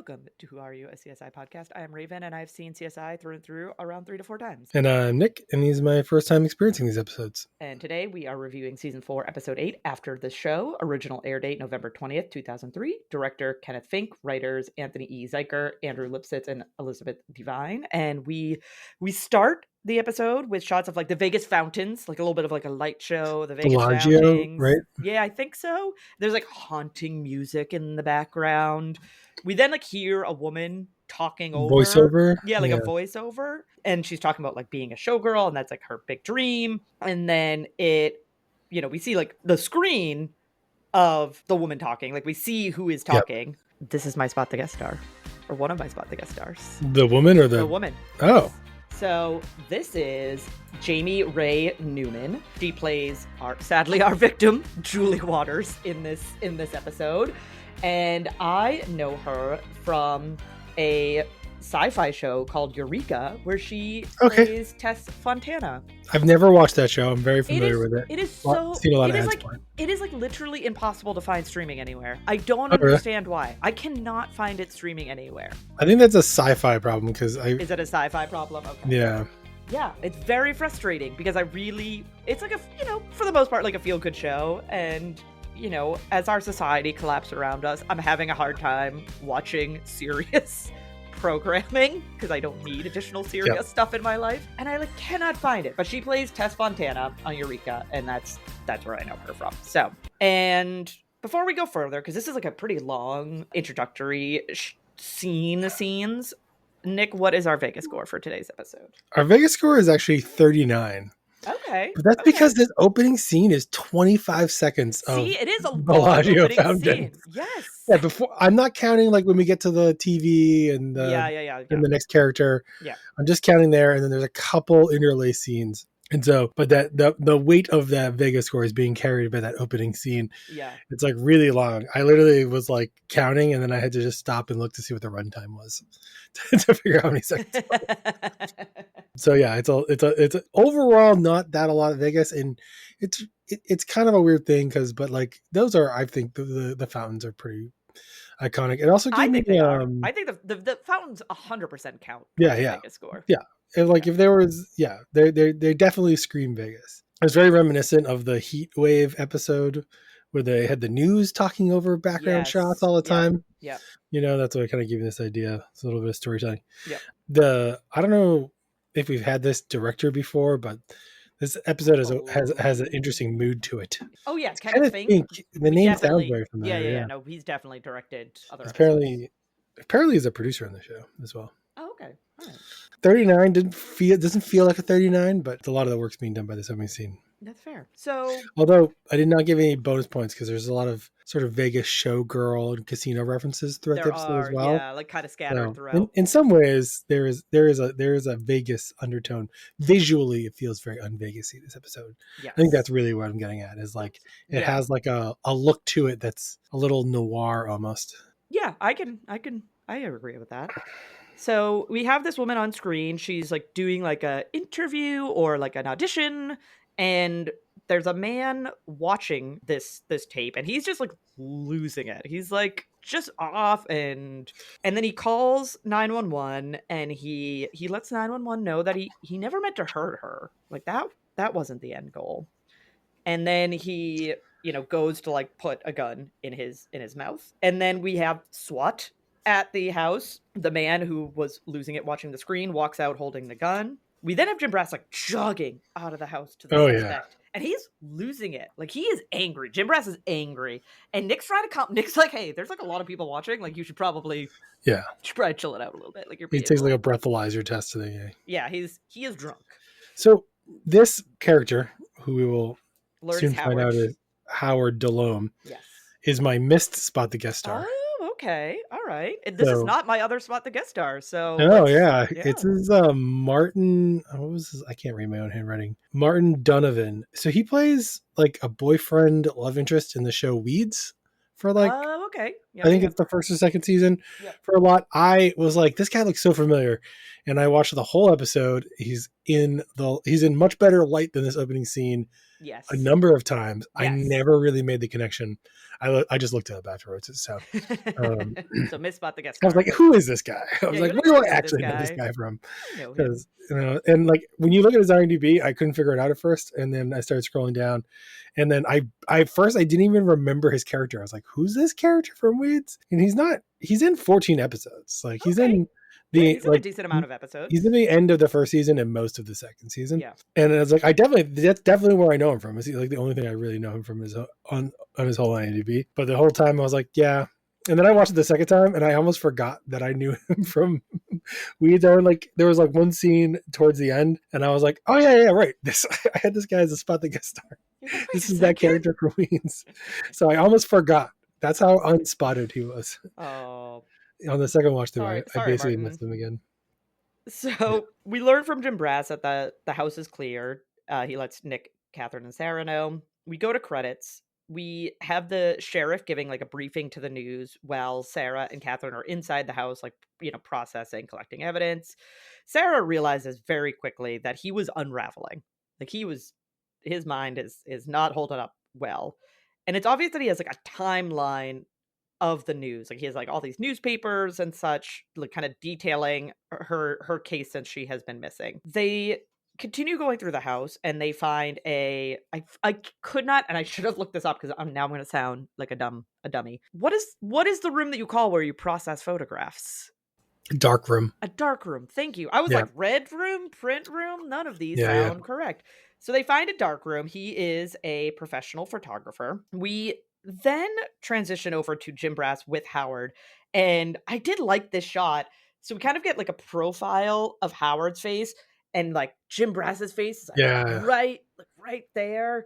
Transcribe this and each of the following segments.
Welcome to Who Are You, a CSI podcast. I am Raven, and I've seen CSI through and through around 3 to 4 times. And I'm Nick, and these are my first time experiencing these episodes. And today we are reviewing Season 4, Episode 8, After the Show. Original air date November 20th, 2003. Director Kenneth Fink. Writers Anthony E. Zeiker, Andrew Lipsitz, and Elizabeth Devine. And we start the episode with shots of like the Vegas fountains, like a little bit of like a light show, the Vegas fountains. Right? Yeah, I think so. There's like haunting music in the background. We then like hear a woman talking over voiceover. Yeah, like a voiceover. And she's talking about like being a showgirl, and that's like her big dream. And then we see like the screen of the woman talking. Like we see who is talking. Yep. This is my Spot the Guest Star. Or one of my Spot the Guest Stars. The woman or the woman. Oh. So this is Jamie Ray Newman. She plays sadly our victim, Julie Waters, in this episode. And I know her from a sci-fi show called Eureka, where she plays Tess Fontana. I've never watched that show. I'm very familiar with it. It is seen a lot of ads for it. It is like literally impossible to find streaming anywhere. I don't understand why. I cannot find it streaming anywhere. I think that's a sci-fi problem because Is it a sci-fi problem? Okay. Yeah. Yeah, it's very frustrating because it's like for the most part, like a feel-good show. And, as our society collapses around us, I'm having a hard time watching serious programming because I don't need additional serious stuff in my life, and I cannot find it. But she plays Tess Fontana on Eureka, and that's where I know her from. So, and before we go further, because this is like a pretty long introductory scenes, Nick, what is our Vegas score for today's episode? Our Vegas score is actually 39. Okay. But that's because this opening scene is 25 seconds of it is a Bellagio opening fountain. Scene. Yes. Yeah, before I'm not counting like when we get to the TV and and the next character. Yeah. I'm just counting there, and then there's a couple interlace scenes. And so, but that the weight of that Vegas score is being carried by that opening scene. Yeah. It's like really long. I literally was like counting, and then I had to just stop and look to see what the runtime was to figure out how many seconds. So yeah, it's overall not that a lot of Vegas, and it's kind of a weird thing but like those are, I think the fountains are pretty iconic. And also I think they are. I think the fountains 100% count. Yeah. Vegas score. Yeah. And like if there was, they definitely scream Vegas. It was very reminiscent of the Heat Wave episode where they had the news talking over background shots all the time. Yeah. That's what kind of gave me this idea. It's a little bit of storytelling. Yeah. I don't know if we've had this director before, but this episode has an interesting mood to it. Oh yeah, Kenneth Fink. The name sounds very familiar. Yeah. No, he's definitely directed other episodes. Apparently he's a producer on the show as well. Oh, okay. All right. 39 doesn't feel like a 39, but a lot of the work's being done by this opening scene. That's fair. So, although I did not give any bonus points because there's a lot of sort of Vegas showgirl and casino references throughout the episode as well. Yeah, like kind of scattered throughout. In some ways, there is a Vegas undertone. Visually, it feels very un-Vegas-y, this episode. Yes. I think that's really what I'm getting at. Is like it has like a look to it that's a little noir almost. Yeah, I agree with that. So we have this woman on screen. She's like doing like a interview or like an audition, and there's a man watching this tape, and he's just like losing it. He's like just off, and then he calls 911, and he lets 911 know that he never meant to hurt her. Like that wasn't the end goal. And then he goes to like put a gun in his mouth, and then we have SWAT at the house. The man who was losing it watching the screen walks out holding the gun. We then have Jim Brass like jogging out of the house to the suspect. And he's losing it. Like, he is angry. Jim Brass is angry. And Nick's trying to come. Nick's like, hey, there's like a lot of people watching. Like, you should probably chill it out a little bit. Like, he takes like a breathalyzer test today. Yeah, he is drunk. So this character, who we will soon find out is Howard Delhomme, is my missed Spot the Guest Star. Oh, okay. All right. This is not my other Spot the Guest Star. So it's his Martin. What was his? I can't read my own handwriting. Martin Donovan. So he plays like a boyfriend love interest in the show Weeds for like. Okay. I think it's the first or second season for a lot. I was like, this guy looks so familiar, and I watched the whole episode. He's in much better light than this opening scene. Yes. A number of times. Yes. I never really made the connection. I just looked it up afterwards. So So misspot the guest I was star. like, who is this guy? I was Yeah, like, you're where like, do I I know actually know this guy from? I know him. Because, and like when you look at his IMDb, I couldn't figure it out at first. And then I started scrolling down. And then I first, I didn't even remember his character. I was like, who's this character from Weeds? And he's in 14 episodes. Like he's in he's in a decent amount of episodes. He's in the end of the first season and most of the second season. Yeah. And it's like, that's definitely where I know him from. Is like the only thing I really know him from is on his whole IMDb. But the whole time I was like, yeah. And then I watched it the second time and I almost forgot that I knew him from Weeds. There was like one scene towards the end and I was like, oh yeah, right. I had this guy as a spot the guest star. This is that character from Weeds. So I almost forgot. That's how unspotted he was. Oh. On the second watch through, Sorry, I basically Martin. missed him again. So we learn from Jim Brass that the house is clear. He lets Nick, Catherine, and Sarah know. We go to credits. We have the sheriff giving like a briefing to the news while Sarah and Catherine are inside the house, like, processing, collecting evidence. Sarah realizes very quickly that he was unraveling. Like his mind is not holding up well. And it's obvious that he has like a timeline of the news. Like he has like all these newspapers and such, like kind of detailing her case since she has been missing. They continue going through the house and they find I could not, and I should have looked this up because I'm going to sound like a dummy. What is the room that you call where you process photographs? Dark room. A dark room. Thank you. I was like, red room, print room. None of these sound correct. So they find a dark room. He is a professional photographer. We then transition over to Jim Brass with Howard. And I did like this shot. So we kind of get like a profile of Howard's face and like Jim Brass's face is like right there.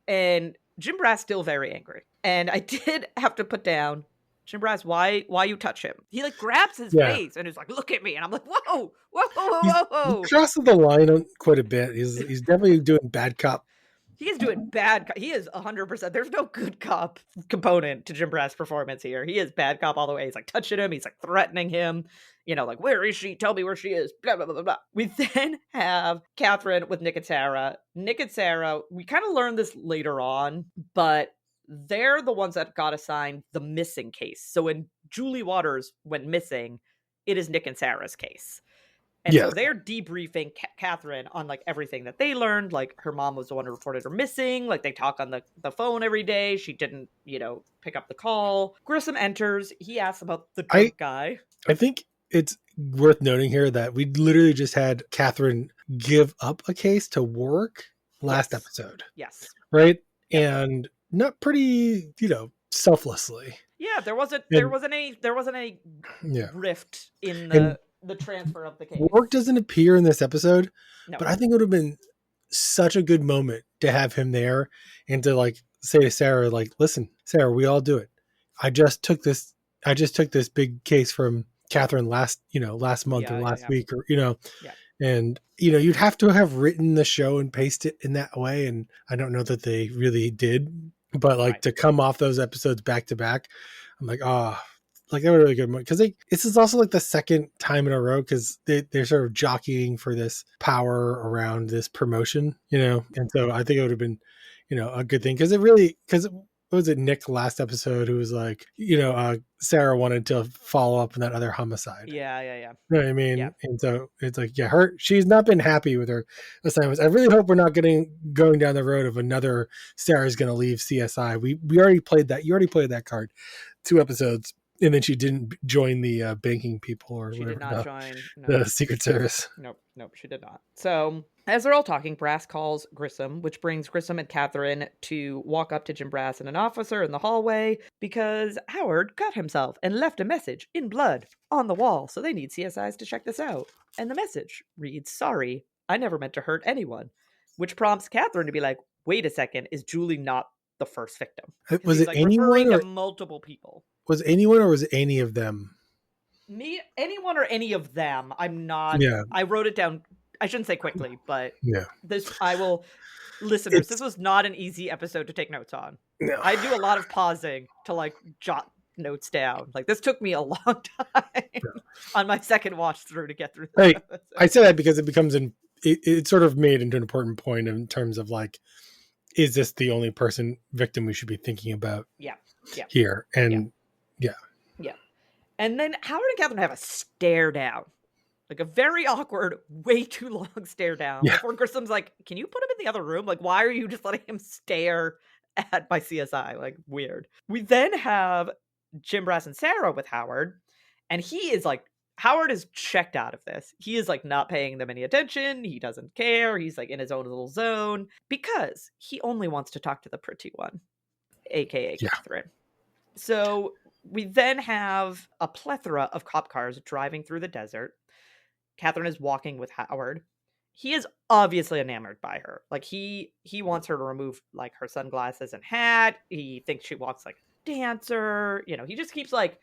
And Jim Brass still very angry. And I did have to put down, Jim Brass, why you touch him? He like grabs his face and is like, look at me. And I'm like, whoa. He crosses the line quite a bit. He's definitely doing bad cop. He is doing bad. He is 100%. There's no good cop component to Jim Brass' performance here. He is bad cop all the way. He's like touching him. He's like threatening him. Like, where is she? Tell me where she is. Blah, blah, blah, blah. We then have Catherine with Nick and Sarah. Nick and Sarah, we kind of learned this later on, but they're the ones that got assigned the missing case. So when Julie Waters went missing, it is Nick and Sarah's case. And so they're debriefing Catherine on like everything that they learned. Like her mom was the one who reported her missing. Like they talk on the phone every day. She didn't, pick up the call. Grissom enters. He asks about the drunk guy. I think it's worth noting here that we literally just had Catherine give up a case to work last episode. Yes. Right? And not pretty, selflessly. Yeah, there wasn't any rift in the transfer of the case. Work doesn't appear in this episode, but I think it would have been such a good moment to have him there and to like say to Sarah, like, listen, Sarah, we all do it. I just took this big case from Catherine last month or last week or, and, you'd have to have written the show and paste it in that way. And I don't know that they really did, but like to come off those episodes back to back, I'm like, like that was a really good moment because this is also like the second time in a row because they're sort of jockeying for this power around this promotion, and so I think it would have been, a good thing because was it Nick last episode who was like, Sarah wanted to follow up on that other homicide. Yeah. You know what I mean? Yeah. And so it's like, she's not been happy with her assignments. I really hope we're not going down the road of another Sarah's going to leave CSI. We already played that. You already played that card 2 episodes. And then she didn't join the banking people or she whatever. Did not join the Secret Service. Nope, she did not. So as they're all talking, Brass calls Grissom, which brings Grissom and Catherine to walk up to Jim Brass and an officer in the hallway because Howard cut himself and left a message in blood on the wall. So they need CSIs to check this out. And the message reads, "Sorry, I never meant to hurt anyone," which prompts Catherine to be like, wait a second, is Julie not the first victim? Was it like anyone or multiple people? Was anyone or was it any of them? Anyone or any of them. I'm not. Yeah. I wrote it down. I shouldn't say quickly, but listeners, this was not an easy episode to take notes on. No. I do a lot of pausing to like jot notes down. Like this took me a long time on my second watch through to get through this episode. I say that because it becomes it's sort of made into an important point in terms of like, is this the only victim we should be thinking about? Yeah. Yeah. here. And Yeah. And then Howard and Catherine have a stare down. Like a very awkward, way too long stare down. Yeah. Before Grissom's like, can you put him in the other room? Like, why are you just letting him stare at my CSI? Like, weird. We then have Jim Brass and Sarah with Howard. And he is like, Howard is checked out of this. He is like not paying them any attention. He doesn't care. He's like in his own little zone because he only wants to talk to the pretty one, aka Catherine. So we then have a plethora of cop cars driving through the desert. Catherine is walking with Howard. He is obviously enamored by her. Like he wants her to remove like her sunglasses and hat. He thinks she walks like a dancer. You know, he just keeps like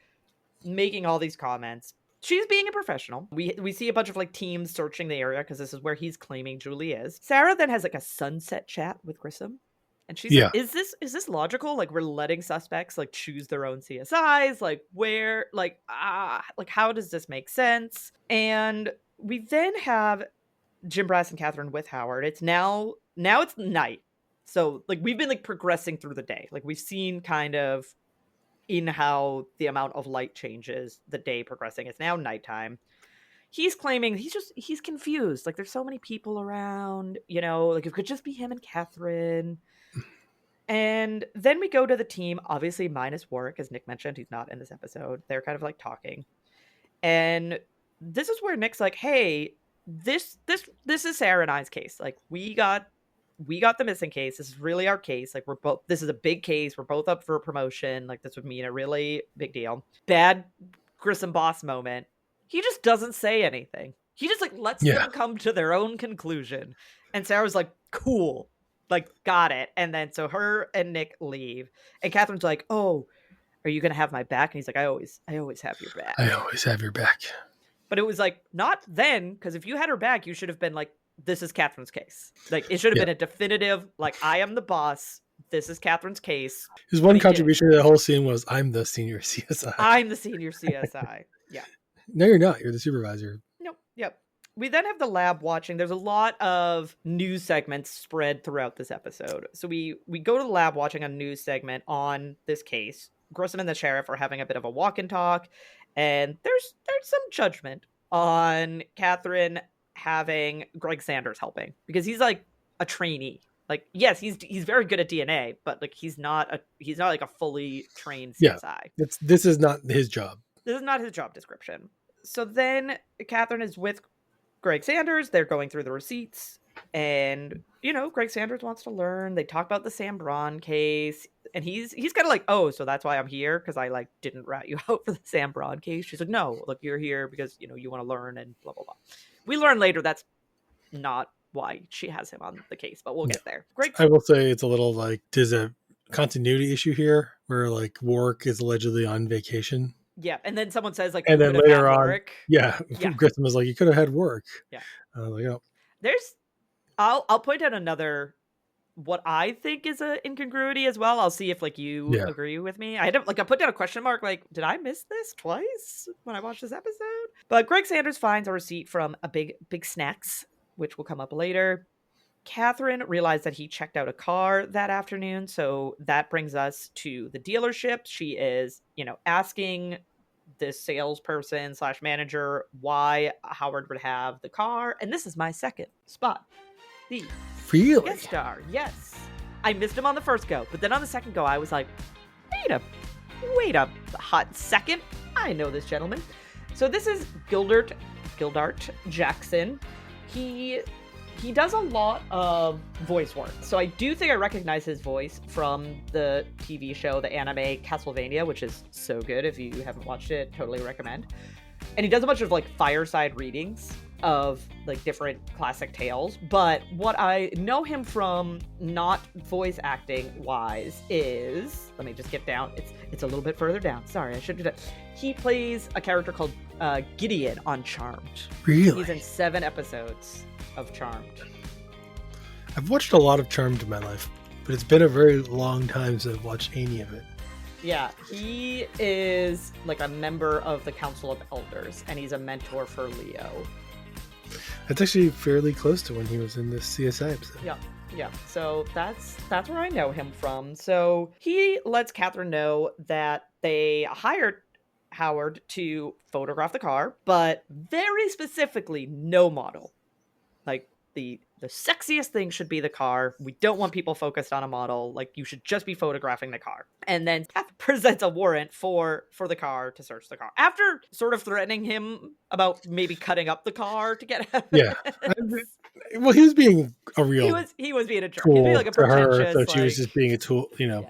making all these comments. She's being a professional. We see a bunch of like teams searching the area because this is where he's claiming Julie is. Sarah then has like a sunset chat with Grissom. And she's like, is this logical? Like we're letting suspects like choose their own CSIs? Like where like how does this make sense? And we then have Jim Brass and Catherine with Howard. It's now it's night. So like we've been like progressing through the day. Like we've seen kind of in how the amount of light changes the day progressing. It's now nighttime. He's claiming he's confused. Like there's so many people around, you know, like it could just be him and Catherine. And then we go to the team, obviously minus Warwick, as Nick mentioned. He's not in this episode. They're kind of like talking. And this is where Nick's like, hey, this is Sarah and I's case. Like we got the missing case. This is really our case. Like this is a big case. We're both up for a promotion. Like this would mean a really big deal. Bad Grissom boss moment. He just doesn't say anything. He just like lets them come to their own conclusion. And Sarah's like, cool. Like, got it. And then so her and Nick leave. And Catherine's like, oh, are you going to have my back? And he's like, I always have your back. I always have your back. But it was like, not then, because if you had her back, you should have been like, this is Catherine's case. Like, it should have been a definitive, like, I am the boss. This is Catherine's case. His one contribution to the whole scene was, I'm the senior CSI. I'm the senior CSI. Yeah. No, you're not. You're the supervisor. Nope. Yep. We then have the lab watching. There's a lot of news segments spread throughout this episode. So we go to the lab watching a news segment on this case. Grissom and the sheriff are having a bit of a walk and talk. And there's some judgment on Catherine having Greg Sanders helping. Because he's like a trainee. Like, yes, he's very good at DNA, but like he's not like a fully trained CSI. Yeah, this is not his job. This is not his job description. So then Catherine is with Greg Sanders. They're going through the receipts. And, you know, Greg Sanders wants to learn. They talk about the Sam Braun case. And he's kind of like, oh, so that's why I'm here? Because I, like, didn't rat you out for the Sam Braun case. She's like, no, look, you're here because, you know, you want to learn and blah, blah, blah. We learn later that's not why she has him on the case, but we'll get there. Greg, I will say it's a little like, there's a continuity issue here where, like, Warwick is allegedly on vacation. Yeah, and then someone says, like, and then later on, Warwick. Yeah, Grissom was like, you could have had work. Yeah. Like, oh. I'll point out another, what I think is an incongruity as well. I'll see if, like, you agree with me. I put down a question mark, like, did I miss this twice when I watched this episode? But Greg Sanders finds a receipt from a big snacks, which will come up later. Catherine realized that he checked out a car that afternoon, so that brings us to the dealership. She is, you know, asking this salesperson / manager why Howard would have the car, and this is my second spot. The guest star. Yes, I missed him on the first go, but then on the second go, I was like, wait a hot second. I know this gentleman. So this is Gildart Jackson. He does a lot of voice work. So I do think I recognize his voice from the TV show, the anime Castlevania, which is so good. If you haven't watched it, totally recommend. And he does a bunch of like fireside readings of like different classic tales. But what I know him from, not voice acting wise, is, let me just get down. It's a little bit further down. Sorry, I should do that. He plays a character called Gideon on Charmed. Really? He's in 7 episodes of Charmed. I've watched a lot of Charmed in my life, but it's been a very long time since I've watched any of it. Yeah, he is like a member of the Council of Elders, and he's a mentor for Leo. That's actually fairly close to when he was in this CSI episode. Yeah. Yeah, so that's where I know him from. So he lets Catherine know that they hired Howard to photograph the car, but very specifically, no model. Like the sexiest thing should be the car. We don't want people focused on a model. Like you should just be photographing the car. And then Kath presents a warrant for the car to search the car after sort of threatening him about maybe cutting up the car to get Yeah. evidence. Well, he was being a real He was being a jerk. He was being tool like a to her, so pretentious she was like just being a tool, you know.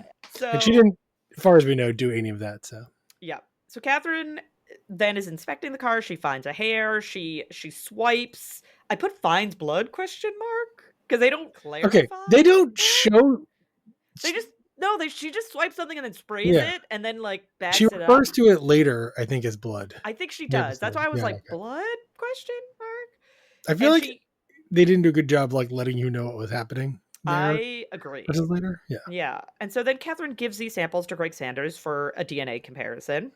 yeah. And she So didn't, as far as we know, do any of that. So yeah. So Catherine then is inspecting the car. She finds a hair. She swipes. I put finds blood question mark because they don't okay, clarify. they don't it. show. They just no. She just swipes something and then sprays Yeah, it and then like she backs it up. refers to it later, I think, as blood. I think she The does. That's episode. why I was Yeah, like okay. blood question mark. I feel And like she. they didn't do a good job like letting you know what was happening there. I agree. Which is later. Yeah. Yeah. And so then Catherine gives these samples to Greg Sanders for a DNA comparison.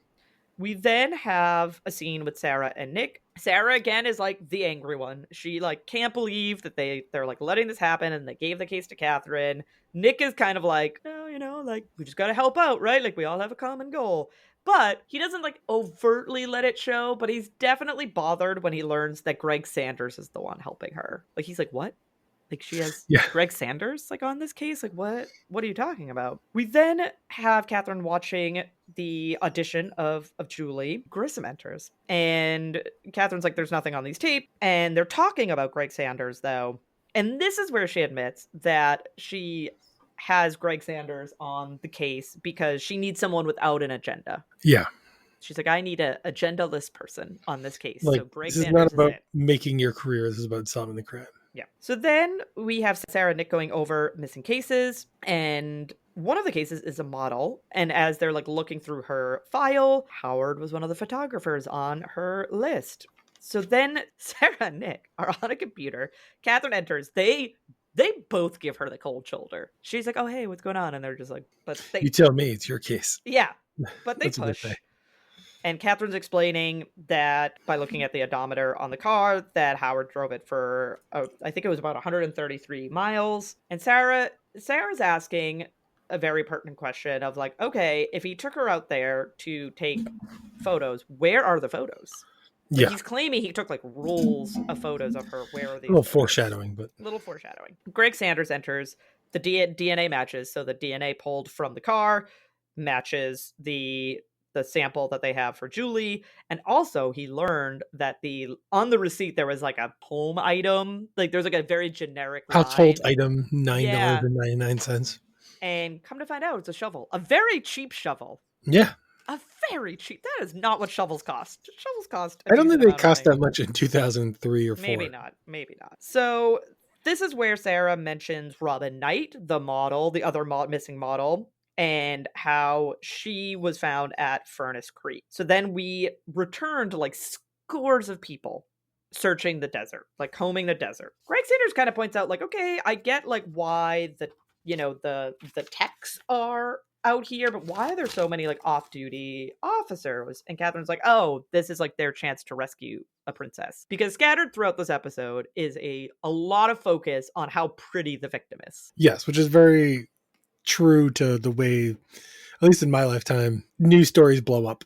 We then have a scene with Sarah and Nick. Sarah again is like the angry one. She like can't believe that they're like letting this happen and they gave the case to Catherine. Nick is kind of like, no, like we just gotta help out, right? Like we all have a common goal. But he doesn't like overtly let it show, but he's definitely bothered when he learns that Greg Sanders is the one helping her. Like he's like, what? Like she has Yeah. Greg Sanders like on this case? Like what are you talking about? We then have Catherine watching the audition of Julie. Grissom enters. And Catherine's like, there's nothing on these tape. And they're talking about Greg Sanders though. And this is where she admits that she has Greg Sanders on the case because she needs someone without an agenda. Yeah. She's like, I need a agendaless person on this case. Like, so Greg this is Sanders not about is it. making your career. This is about solving the crime. Yeah. So then we have Sarah and Nick going over missing cases, and one of the cases is a model. And as they're like looking through her file, Howard was one of the photographers on her list. So then Sarah and Nick are on a computer. Catherine enters. They both give her the cold shoulder. She's like, "Oh hey, what's going on?" And they're just like, "But they." You tell me, it's your case. Yeah, but they That's what they push. say. And Catherine's explaining that by looking at the odometer on the car, that Howard drove it for, I think it was about 133 miles. And Sarah's asking a very pertinent question of like, okay, if he took her out there to take photos, where are the photos? Like, Yeah. he's claiming he took like rolls of photos of her. Where are these? A little photos? foreshadowing, but Little foreshadowing. Greg Sanders enters. The DNA matches. So the DNA pulled from the car matches the sample that they have for Julie. And also he learned that on the receipt there was like a home item. Like there's like a very generic household line. item, $9.99. And come to find out, it's a shovel. A very cheap shovel. Yeah. A very cheap. That is not what shovels cost. Shovels cost. I don't think they cost that much in 2003 or 4. Maybe not. So this is where Sarah mentions Robin Knight, the model, the other missing model, and how she was found at Furnace Creek. So then we return to like scores of people searching the desert, like combing the desert. Greg Sanders kind of points out like, okay, I get like why the techs are out here, but why are there so many like off-duty officers? And Catherine's like, oh, this is like their chance to rescue a princess. Because scattered throughout this episode is a lot of focus on how pretty the victim is. Yes, which is very true to the way, at least in my lifetime, news stories blow up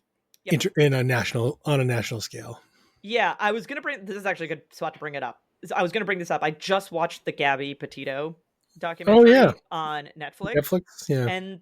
on a national scale. Yeah, I was gonna this is actually a good spot to bring it up. I was gonna bring this up. I just watched the Gabby Petito documentary on Netflix. Yeah. And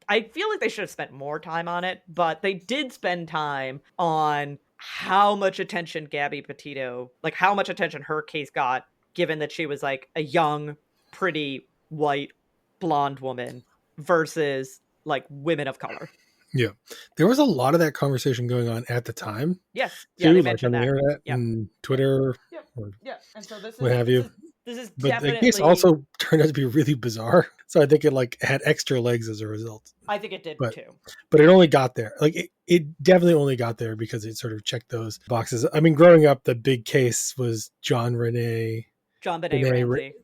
I feel like they should have spent more time on it, but they did spend time on how much attention Gabby Petito, like how much attention her case got, given that she was like a young, pretty, white, blonde woman versus like women of color. Yeah. There was a lot of that conversation going on at the time. Yes. Too, yeah, they like mentioned on the that. internet and Twitter. Yeah. And so this is what have you. This is but definitely... the case also turned out to be really bizarre. So I think it like had extra legs as a result. I think it did too. But it only got there. Like it definitely only got there because it sort of checked those boxes. I mean, growing up, the big case was John Benet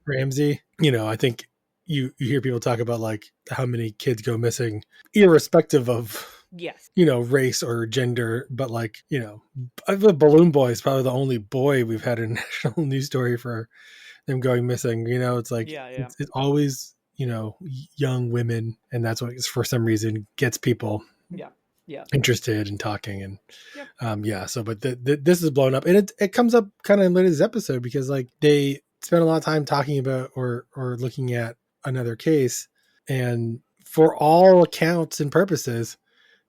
Ramsey. You know, I think you hear people talk about like how many kids go missing, irrespective of Yes. race or gender, but like, the Balloon Boy is probably the only boy we've had a national news story for them going missing. It's like, Yeah. it's always, young women. And that's what, for some reason, gets people Yeah. Yeah. interested in talking. And Yep. so, but this is blown up. And it comes up kind of in later this episode because like they spent a lot of time talking about or looking at another case. And for all accounts and purposes,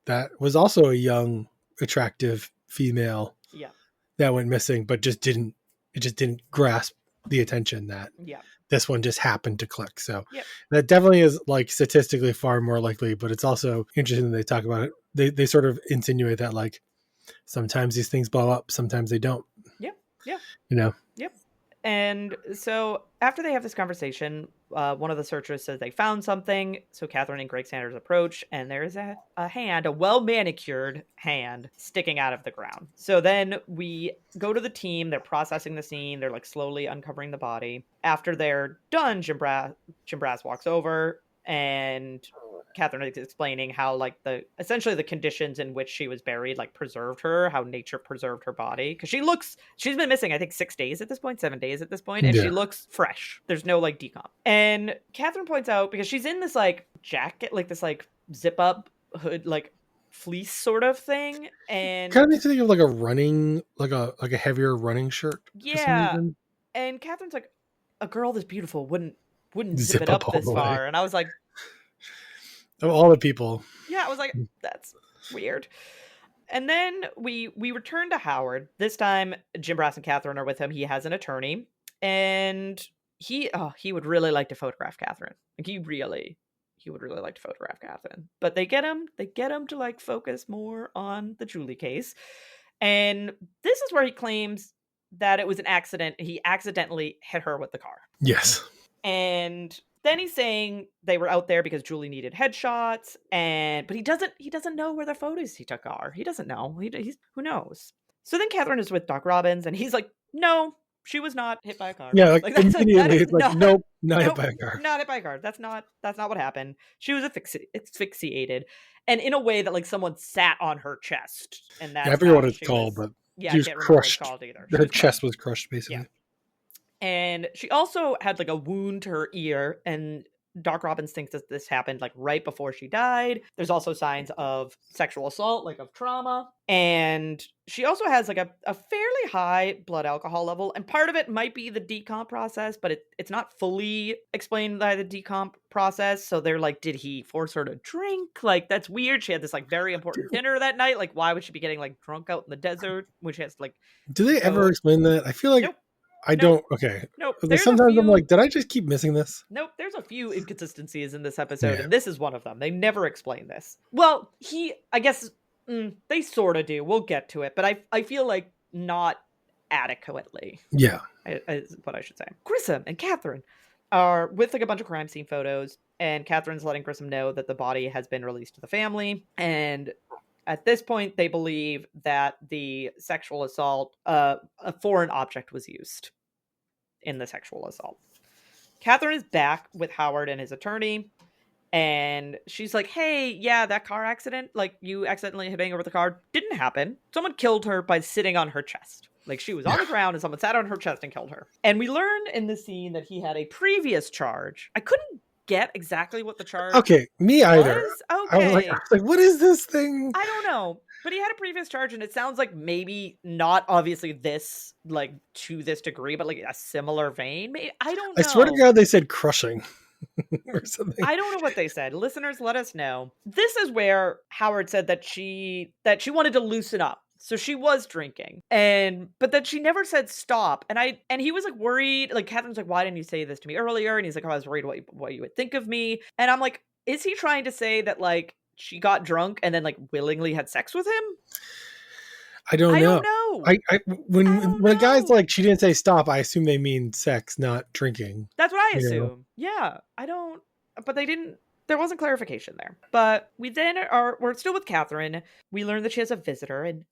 that was also a young, attractive female Yeah. that went missing, but it just didn't grasp the attention that Yeah. this one just happened to click. So Yep. that definitely is like statistically far more likely, but it's also interesting that they talk about it. They sort of insinuate that like sometimes these things blow up, sometimes they don't. Yeah. Yeah. Yep. And so after they have this conversation, one of the searchers says they found something. So Catherine and Greg Sanders approach, and there's a hand, a well-manicured hand, sticking out of the ground. So then we go to the team. They're processing the scene. They're like slowly uncovering the body. After they're done, Jim Brass walks over, and Catherine is explaining how like essentially the conditions in which she was buried like preserved her, how nature preserved her body, because she's been missing I think 7 days at this point, and she looks fresh. There's no like decomp. And Catherine points out, because she's in this like jacket, like this like zip up hood, like fleece sort of thing, and kind of makes me think of like a running, like a heavier running shirt. Yeah. And Catherine's like, a girl this beautiful wouldn't zip it up this far. And I was like, of all the people. Yeah, I was like, that's weird. And then we return to Howard. This time, Jim Brass and Catherine are with him. He has an attorney, and he would really like to photograph Catherine. Like he would really like to photograph Catherine. But they get him to like focus more on the Julie case. And this is where he claims that it was an accident. He accidentally hit her with the car. Yes. And then he's saying they were out there because Julie needed headshots, but he doesn't know where the photos he took are. He doesn't know. He's who knows. So then Catherine is with Doc Robbins, and he's like, "No, she was not hit by a car." Yeah, like immediately, nope, not hit by a car. Not hit by a car. That's not what happened. She was asphyxiated, and in a way that like someone sat on her chest, and that's I forget what it's called, but she was crushed. Her chest was crushed, basically. Yeah. And she also had like a wound to her ear, and Doc Robbins thinks that this happened like right before she died. There's also signs of sexual assault, like of trauma. And she also has like a fairly high blood alcohol level. And part of it might be the decomp process, but it's not fully explained by the decomp process. So they're like, did he force her to drink? Like, that's weird. She had this like very important dinner that night. Like, why would she be getting like drunk out in the desert when she has like... Do they ever explain that? I feel like... Nope. I don't. Okay. Nope. Sometimes I'm like, did I just keep missing this? Nope. There's a few inconsistencies in this episode, and this is one of them. They never explain this. Well, I guess they sort of do. We'll get to it, but I feel like not adequately. Yeah. Is what I should say. Grissom and Catherine are with like a bunch of crime scene photos, and Catherine's letting Grissom know that the body has been released to the family, and at this point, they believe that the sexual assault, a foreign object was used in the sexual assault. Catherine is back with Howard and his attorney, and she's like, hey, yeah, that car accident, like you accidentally hitting her with the car, didn't happen. Someone killed her by sitting on her chest. Like she was on the ground and someone sat on her chest and killed her. And we learn in the scene that he had a previous charge. I couldn't get exactly what the charge me either. was. Okay. I was like, what is this thing? I don't know. But he had a previous charge, and it sounds like maybe not obviously this, like, to this degree, but like a similar vein. Maybe, I don't know. I swear to God, they said crushing or something. I don't know what they said. Listeners, let us know. This is where Howard said that she wanted to loosen up. So she was drinking, but that she never said stop. And he was like worried. Like Catherine's like, why didn't you say this to me earlier? And he's like, oh, I was worried what you would think of me. And I'm like, is he trying to say that like she got drunk and then like willingly had sex with him? I don't know. When a guy's like, she didn't say stop, I assume they mean sex, not drinking. That's what I assume. Yeah, but they didn't. There wasn't clarification there. But we're still with Catherine. We learn that she has a visitor, and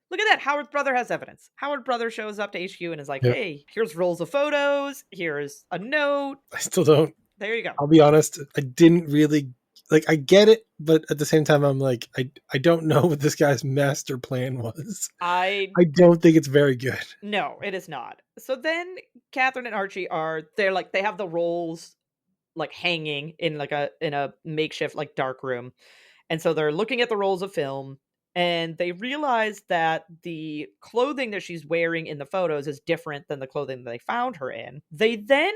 look at that. Howard's brother has evidence. Howard's brother shows up to HQ and is like, hey, here's rolls of photos. Here's a note. I still don't. There you go. I'll be honest. I didn't really like I get it, but at the same time, I'm like, I don't know what this guy's master plan was. I I don't think it's very good. No, it is not. So then Catherine and Archie they're like they have the rolls like hanging in like a makeshift like dark room. And so they're looking at the rolls of film and they realize that the clothing that she's wearing in the photos is different than the clothing that they found her in. They then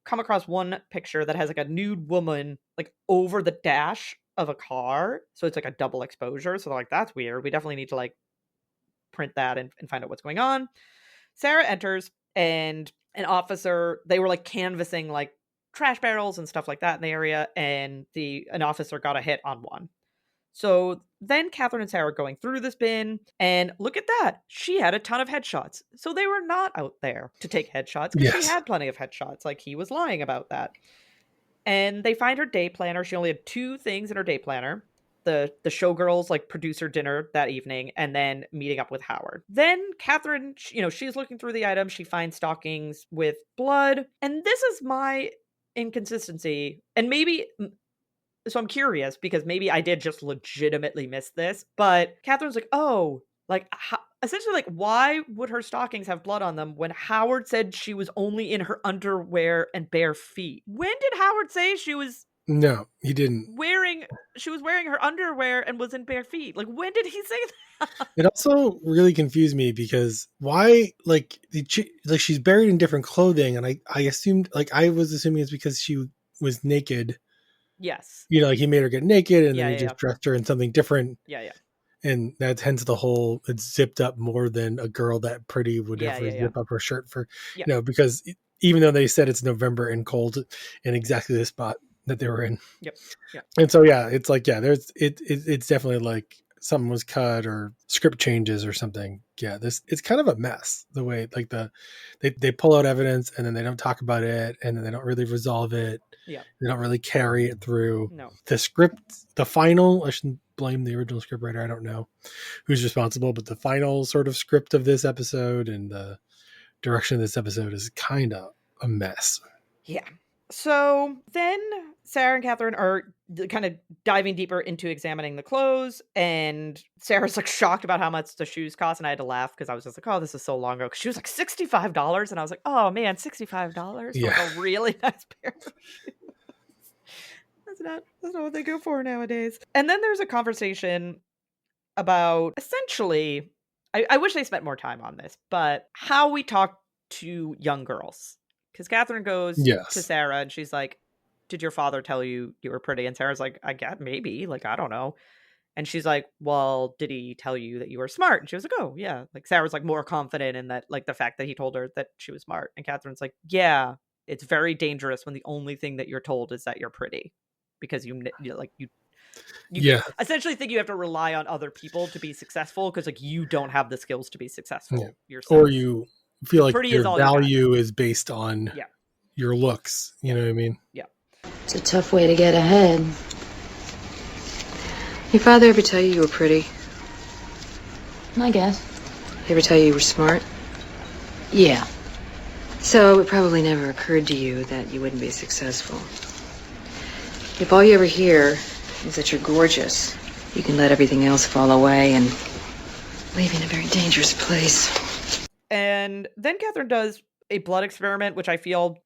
come across one picture that has like a nude woman like over the dash of a car. So it's like a double exposure. So they're like, that's weird. We definitely need to like print that and find out what's going on. Sarah enters and an officer, they were like canvassing like trash barrels and stuff like that in the area, and an officer got a hit on one. So then Catherine and Sarah are going through this bin, and look at that. She had a ton of headshots. So they were not out there to take headshots because she Yes. had plenty of headshots. Like he was lying about that. And they find her day planner. She only had 2 things in her day planner. The showgirls like producer dinner that evening and then meeting up with Howard. Then Catherine, she's looking through the items. She finds stockings with blood. And this is my inconsistency. And maybe so I'm curious because maybe I did just legitimately miss this, but Catherine's like, "Oh, like essentially like why would her stockings have blood on them when Howard said she was only in her underwear and bare feet?" When did Howard say she was No, he didn't. wearing her underwear and was in bare feet? Like when did he say that? It also really confused me because why, like, like she's buried in different clothing, and I assumed, like, I was assuming it's because she was naked. Yes. Like he made her get naked, and Yeah, then he just dressed her in something different. Yeah. And that's hence the whole it's zipped up more than a girl that pretty would ever zip up her shirt for, because even though they said it's November and cold in exactly the spot that they were in. Yep. And so, it's like, there's, it's definitely like something was cut or script changes or something. Yeah. It's kind of a mess the way like they pull out evidence and then they don't talk about it and then they don't really resolve it. Yeah. They don't really carry it through. No. The script, the final, I shouldn't blame the original scriptwriter. I don't know who's responsible, but the final sort of script of this episode and the direction of this episode is kind of a mess. Yeah. So then Sarah and Catherine are kind of diving deeper into examining the clothes, and Sarah's like shocked about how much the shoes cost, and I had to laugh because I was just like, oh, this is so long ago. Because she was like $65, and I was like, oh man, $65 for like a really nice pair of shoes. That's not what they go for nowadays. And then there's a conversation about essentially, I wish they spent more time on this, but how we talk to young girls. Because Catherine goes to Sarah and she's like, did your father tell you you were pretty? And Sarah's like, I guess maybe, like, I don't know. And she's like, well, did he tell you that you were smart? And she was like, oh yeah. Like Sarah's like more confident in that, like the fact that he told her that she was smart. And Catherine's like, yeah, it's very dangerous when the only thing that you're told is that you're pretty. Because you essentially think you have to rely on other people to be successful because like you don't have the skills to be successful yourself. Or you feel like your value is based on your looks. You know what I mean? Yeah. It's a tough way to get ahead. Your father ever tell you you were pretty? I guess. He ever tell you you were smart? Yeah. So it probably never occurred to you that you wouldn't be successful. If all you ever hear is that you're gorgeous, you can let everything else fall away and leave you in a very dangerous place. And then Catherine does a blood experiment, which I feel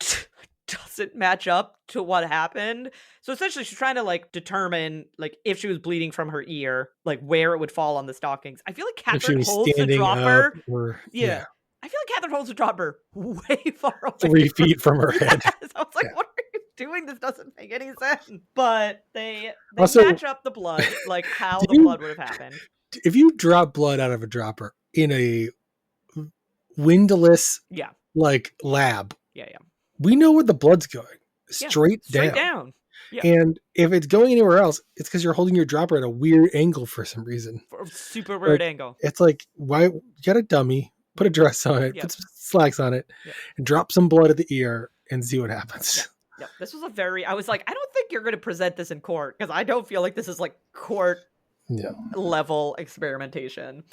doesn't match up to what happened. So essentially she's trying to like determine like if she was bleeding from her ear, like where it would fall on the stockings. I feel like Catherine holds the dropper. I feel like Catherine holds the dropper way far away. 3 feet from her head. Yes. I was like, what are you doing? This doesn't make any sense. But they also match up the blood, like how the blood would have happened. If you drop blood out of a dropper in a windowless like lab, we know where the blood's going. Straight down. Yeah. And if it's going anywhere else, it's because you're holding your dropper at a weird angle for some reason. For a super weird angle. It's like, why you got a dummy, put a dress on it, put some slacks on it, and drop some blood at the ear and see what happens. Yeah. This was I was like, I don't think you're going to present this in court because I don't feel like this is like court level experimentation.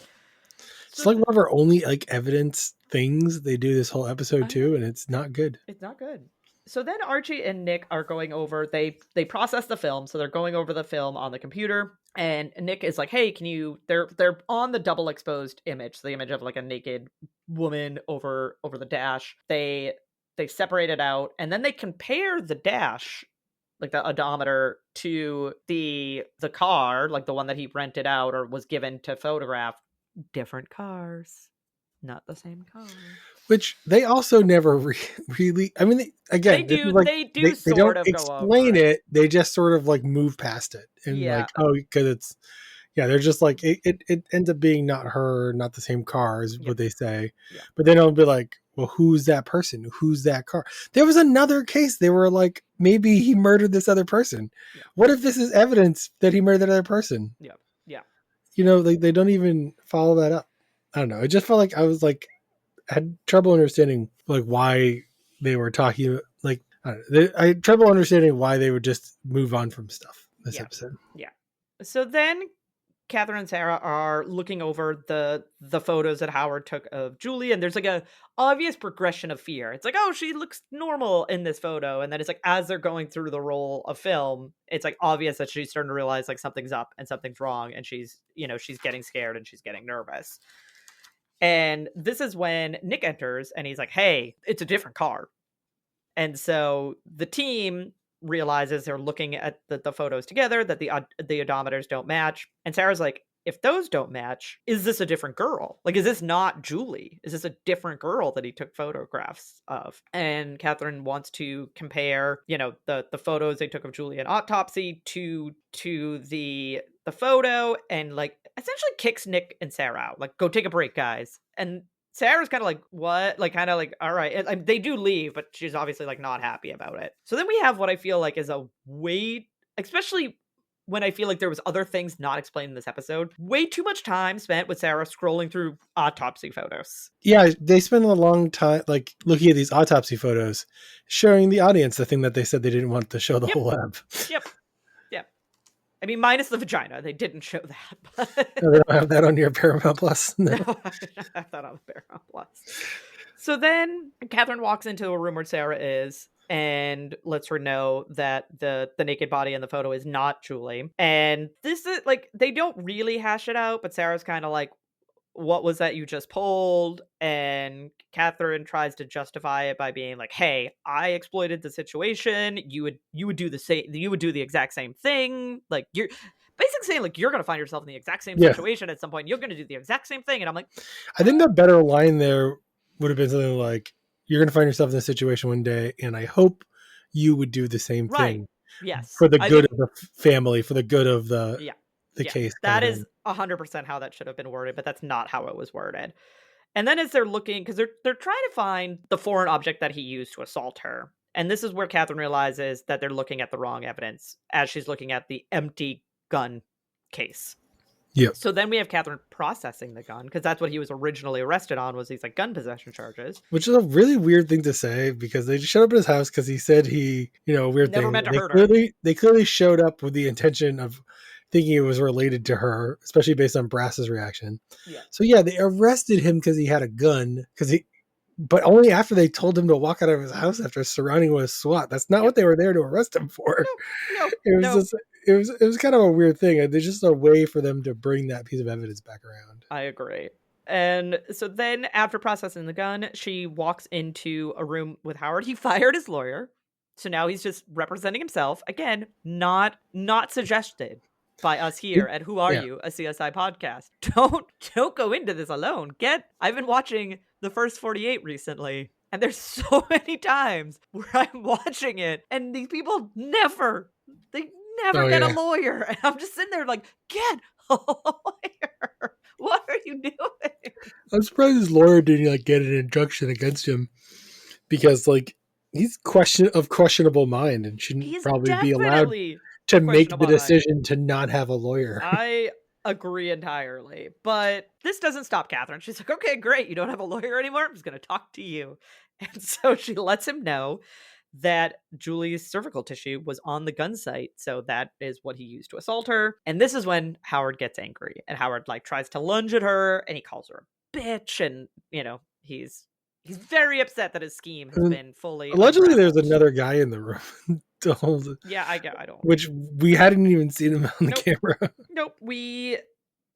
It's like one of our only like evidence things they do this whole episode too, and it's not good. It's not good. So then Archie and Nick are going over, they process the film, so they're going over the film on the computer, and Nick is like, hey, can you, they're on the double exposed image, the image of like a naked woman over the dash. They separate it out, and then they compare the dash, like the odometer, to the car, like the one that he rented out or was given to photograph. Different cars, not the same car. Which they also never really. I mean, again, They do they sort don't of go over explain it. They just sort of like move past it and Yeah. like, oh, because it's they're just like it ends up being not her, not the same car is Yep. what they say. Yeah. But then it'll be like, well, who's that person? Who's that car? There was another case. They were like, maybe he murdered this other person. Yeah. What if this is evidence that he murdered that other person? Yeah. Yeah. You know, like they don't even follow that up. I don't know. It just felt like I was like, I had trouble understanding like why they were talking. Like I had trouble understanding why they would just move on from stuff this episode. Yeah. So then Catherine and Sarah are looking over the photos that Howard took of Julie, and there's like a obvious progression of fear. It's like, oh, she looks normal in this photo, and then it's like as they're going through the roll of film, it's like obvious that she's starting to realize like something's up and something's wrong, and she's getting scared and she's getting nervous. And this is when Nick enters and he's like, hey, it's a different car. And so the team realizes, they're looking at the photos together, that the odometers don't match. And Sarah's like, if those don't match, is this a different girl? Like, is this not Julie? Is this a different girl that he took photographs of? And Catherine wants to compare, the photos they took of Julie in autopsy to the photo, and like essentially kicks Nick and Sarah out. Like, go take a break, guys. And Sarah's kind of like, what? Like, kind of like, all right. And they do leave, but she's obviously like not happy about it. So then we have what I feel like is a way, especially when I feel like there was other things not explained in this episode, way too much time spent with Sarah scrolling through autopsy photos. Yeah, they spend a long time like looking at these autopsy photos, showing the audience the thing that they said they didn't want to show the whole lab. Yep. I mean, minus the vagina. They didn't show that. But No, they don't have that on your Paramount Plus. no, I don't have that on the Paramount Plus. So then Catherine walks into a room where Sarah is and lets her know that the naked body in the photo is not Julie. And this is like, they don't really hash it out, but Sarah's kind of like, what was that you just pulled? And Catherine tries to justify it by being like, hey, I exploited the situation. You would do the same. You would do the exact same thing. Like, you're basically saying like, you're going to find yourself in the exact same situation at some point. You're going to do the exact same thing. And I'm like, I think the better line there would have been something like, you're going to find yourself in this situation one day, and I hope you would do the same thing. Yes. For the good of the family, for the good of the case. That is 100% how that should have been worded, but that's not how it was worded. And then as they're looking, because they're trying to find the foreign object that he used to assault her. And this is where Catherine realizes that they're looking at the wrong evidence as she's looking at the empty gun case. Yeah. So then we have Catherine processing the gun, because that's what he was originally arrested on, was these like gun possession charges. Which is a really weird thing to say, because they just showed up at his house because he said he, weird Never thing. meant to hurt her. They clearly showed up with the intention of thinking it was related to her, especially based on Brass's reaction. Yeah. So yeah, they arrested him because he had a gun, but only after they told him to walk out of his house after surrounding with SWAT. That's not what they were there to arrest him for. No, it was kind of a weird thing. There's just a way for them to bring that piece of evidence back around. I agree. And so then after processing the gun, she walks into a room with Howard. He fired his lawyer. So now he's just representing himself. Again, not suggested by us here at Who Are You, a CSI podcast. Don't go into this alone. I've been watching the first 48 recently, and there's so many times where I'm watching it and these people never get a lawyer. And I'm just sitting there like, get a lawyer. What are you doing? I'm surprised his lawyer didn't get an injunction against him, because he's of questionable mind and shouldn't probably be allowed to make the decision to not have a lawyer. I agree entirely, but this doesn't stop Catherine. She's like, okay, great. You don't have a lawyer anymore. I'm just going to talk to you. And so she lets him know that Julie's cervical tissue was on the gun site. So that is what he used to assault her. And this is when Howard gets angry, and Howard tries to lunge at her, and he calls her a bitch. And, he's He's very upset that his scheme has been fully Allegedly, unraveled. there's another guy in the room. Yeah, I don't. Which we hadn't even seen him on the camera. Nope.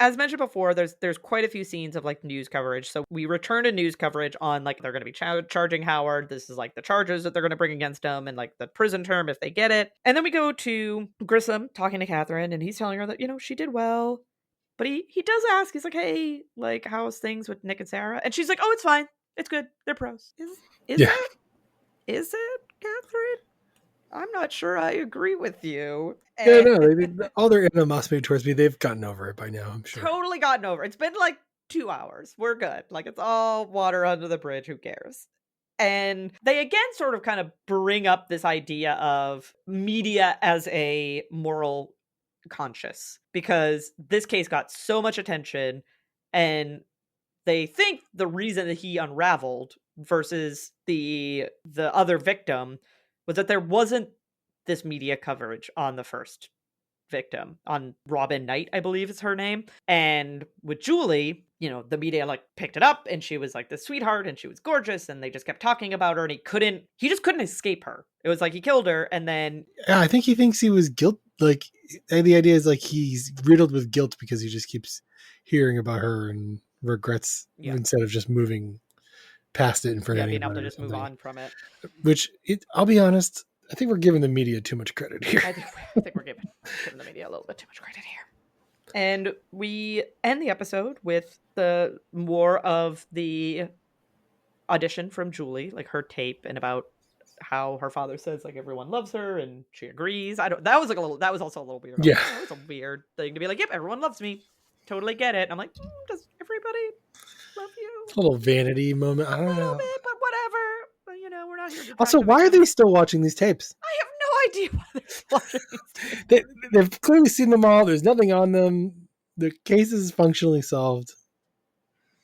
As mentioned before, there's quite a few scenes of like news coverage. So we return to news coverage on like they're going to be charging Howard. This is like the charges that they're going to bring against him and like the prison term if they get it. And then we go to Grissom talking to Catherine, and he's telling her that she did well, but he does ask. He's like, hey, like how's things with Nick and Sarah? And she's like, oh, it's fine, it's good, they're pros. Is it, Catherine? I'm not sure I agree with you. Yeah, no, all their animosity towards me, they've gotten over it by now, I'm sure. Totally gotten over it. It's been like 2 hours. We're good. Like, it's all water under the bridge. Who cares? And they again sort of kind of bring up this idea of media as a moral conscience, because this case got so much attention, and they think the reason that he unraveled versus the other victim was that there wasn't this media coverage on the first victim, on Robin Knight, I believe is her name. And with Julie, the media like picked it up, and she was like the sweetheart, and she was gorgeous, and they just kept talking about her, and he just couldn't escape her. It was like he killed her, and then I think he thinks he was guilt. Like, the idea is like he's riddled with guilt because he just keeps hearing about her and regrets instead of just moving past it in front of being able to or just move something. on from it. Which, I'll be honest, I think we're giving the media too much credit here. I think we're giving the media a little bit too much credit here. And we end the episode with the more of the audition from Julie, like her tape, and about how her father says like everyone loves her and she agrees. That was also a little weird. Yeah. That was a weird thing to be like, yep, everyone loves me. Totally get it. And I'm like, does everybody love you? A little vanity moment. I don't know. A little bit, but whatever. But, we're not here to Also, why are they still watching these tapes? I have no idea why they're watching these tapes. They've clearly seen them all. There's nothing on them. The case is functionally solved.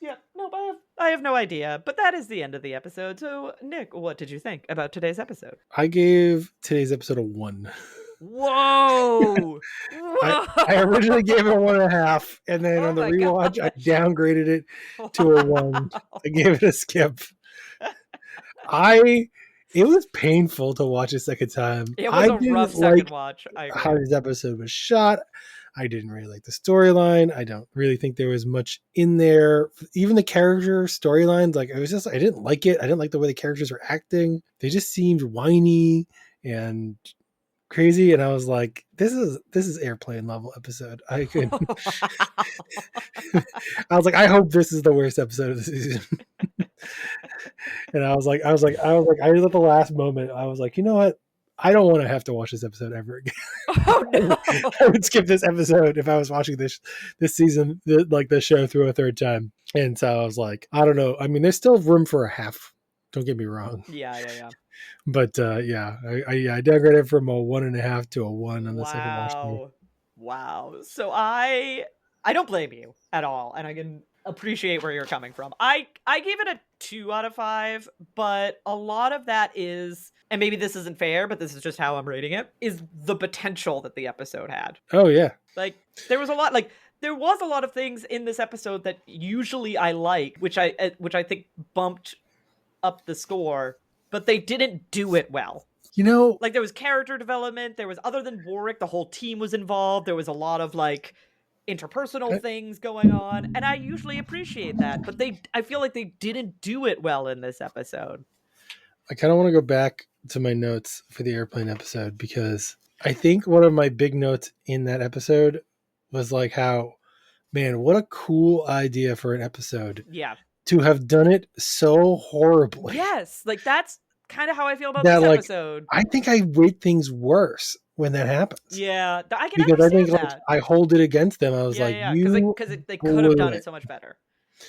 Yeah, no, I have no idea. But that is the end of the episode. So, Nick, what did you think about today's episode? I gave today's episode a 1. Whoa! I originally gave it a 1.5, and then on the rewatch, I downgraded it to a 1. I gave it a skip. It was painful to watch a second time. It was a rough second watch. How this episode was shot. I didn't really like the storyline. I don't really think there was much in there. Even the character storylines, like I didn't like it. I didn't like the way the characters were acting. They just seemed whiny and crazy, and I was like, this is airplane level episode. I was like, I hope this is the worst episode of the season. And I was like, I was at the last moment, I was like, you know what? I don't want to have to watch this episode ever again. Oh no! I would skip this episode if I was watching this season, the show through a third time. And so I was like, I don't know. I mean, there's still room for a half. Don't get me wrong. Yeah. But I downgraded from a 1.5 to a 1 on the second watch. Wow. So I don't blame you at all, and I can appreciate where you're coming from. I gave it a 2 out of 5, but a lot of that is, and maybe this isn't fair, but this is just how I'm rating it, is the potential that the episode had. Oh yeah. Like there was a lot of things in this episode that usually I like, which I think bumped up the score, but they didn't do it well. Like there was character development, there was, other than Warwick, the whole team was involved, there was a lot of like interpersonal things going on, and I usually appreciate that, but I feel like they didn't do it well in this episode. I kind of want to go back to my notes for the airplane episode, because I think one of my big notes in that episode was like how, man, what a cool idea for an episode. Yeah. To have done it so horribly. Yes, like that's kind of how I feel about this episode. I think I rate things worse when that happens. Yeah, I can understand that. Like, I hold it against them. I was because they could have done it so much better.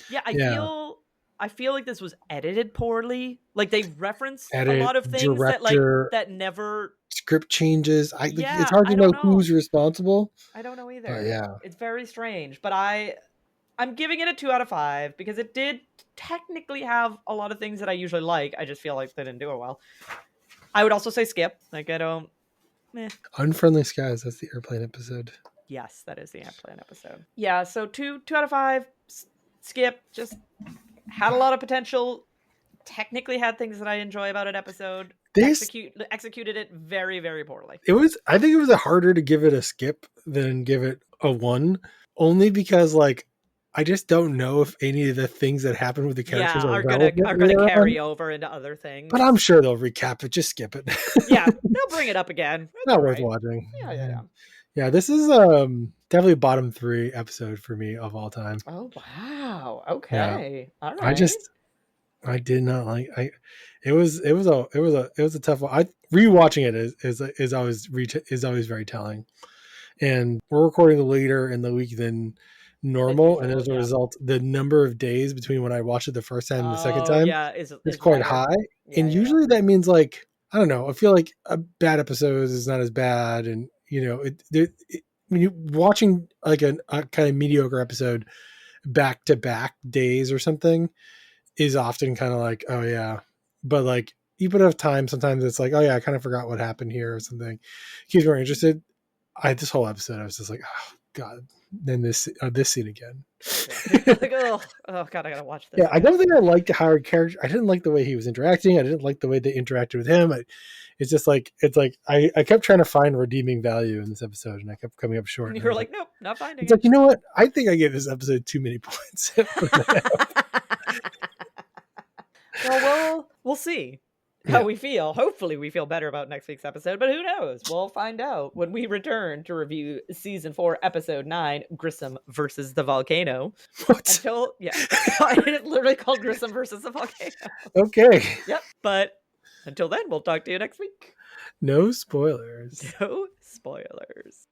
Yeah, I feel like this was edited poorly. Like they reference a lot of things that never, script changes. It's hard to know who's responsible. I don't know either. It's very strange, but I'm giving it a 2 out of 5 because it did technically have a lot of things that I usually like. I just feel like they didn't do it well. I would also say skip. Like I don't. Unfriendly Skies. That's the airplane episode. Yes, that is the airplane episode. Yeah, so 2 out of 5. Skip. Just had a lot of potential technically had things that I enjoy about an episode. This Executed it very, very poorly. I think it was harder to give it a skip than give it a 1, only because like I just don't know if any of the things that happen with the characters are relevant gonna carry over into other things. But I'm sure they'll recap it. Just skip it. Yeah, they'll bring it up again. It's not all worth right. watching. Yeah. Yeah, this is definitely bottom 3 episode for me of all time. Oh wow. Okay. All right. I did not like it was a tough one. Rewatching it is always very telling. And we're recording later in the week than normal, and as a result, the number of days between when I watched it the first time and the second time is quite high. And usually that means like, I don't know, I feel like a bad episode is not as bad, and you know, when you're watching like a kind of mediocre episode back to back days or something is often kind of like, oh yeah, but like you put enough time, sometimes it's like, oh yeah, I kind of forgot what happened here or something. Keeps me more interested. This whole episode, I was just like, oh god, then this scene again. Like, oh god, I gotta watch this. Yeah, I don't think I liked Howard character. I didn't like the way he was interacting. I didn't like the way they interacted with him. It's just like I kept trying to find redeeming value in this episode, and I kept coming up short. And you were like, nope, not finding it. Like, you know what? I think I gave this episode too many points. Well, we'll see how we feel. Hopefully we feel better about next week's episode, but who knows? We'll find out when we return to review season 4, episode 9, Grissom versus the Volcano. What? It's literally called Grissom versus the Volcano. Okay. Yep. But until then, we'll talk to you next week. No spoilers. No spoilers.